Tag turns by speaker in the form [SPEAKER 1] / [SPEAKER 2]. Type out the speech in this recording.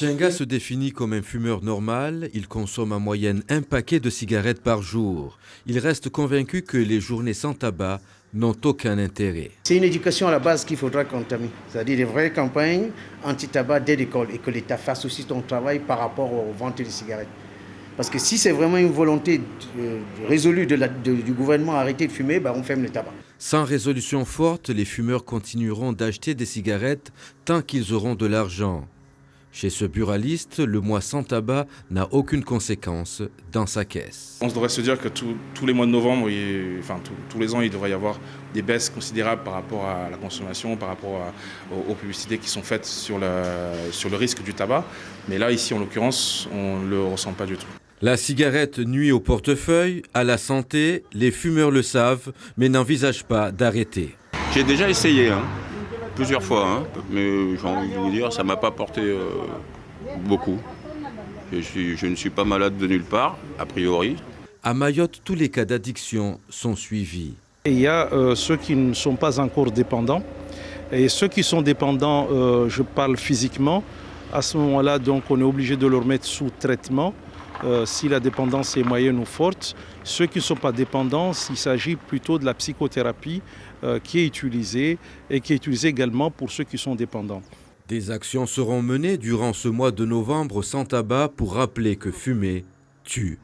[SPEAKER 1] Chenga se définit comme un fumeur normal, il consomme en moyenne un paquet de cigarettes par jour. Il reste convaincu que les journées sans tabac n'ont aucun intérêt.
[SPEAKER 2] C'est une éducation à la base qu'il faudra entamer, c'est-à-dire des vraies campagnes anti-tabac dès l'école et que l'État fasse aussi son travail par rapport aux ventes de cigarettes. Parce que si c'est vraiment une volonté résolue du gouvernement à arrêter de fumer, on ferme le tabac.
[SPEAKER 1] Sans résolution forte, les fumeurs continueront d'acheter des cigarettes tant qu'ils auront de l'argent. Chez ce buraliste, le mois sans tabac n'a aucune conséquence dans sa caisse.
[SPEAKER 3] On devrait se dire que tous les mois de novembre, tous les ans, il devrait y avoir des baisses considérables par rapport à la consommation, par rapport aux publicités qui sont faites sur le risque du tabac. Mais là, ici, en l'occurrence, on ne le ressent pas du tout.
[SPEAKER 1] La cigarette nuit au portefeuille, à la santé, les fumeurs le savent, mais n'envisagent pas d'arrêter.
[SPEAKER 4] J'ai déjà essayé, plusieurs fois, mais j'ai envie de vous dire, ça ne m'a pas apporté beaucoup. Je ne suis pas malade de nulle part, a priori.
[SPEAKER 1] À Mayotte, tous les cas d'addiction sont suivis.
[SPEAKER 5] Il y a ceux qui ne sont pas encore dépendants. Et ceux qui sont dépendants, je parle physiquement, à ce moment-là, donc, on est obligé de leur mettre sous traitement. Si la dépendance est moyenne ou forte. Ceux qui ne sont pas dépendants, il s'agit plutôt de la psychothérapie qui est utilisée et qui est utilisée également pour ceux qui sont dépendants.
[SPEAKER 1] Des actions seront menées durant ce mois de novembre sans tabac pour rappeler que fumer tue.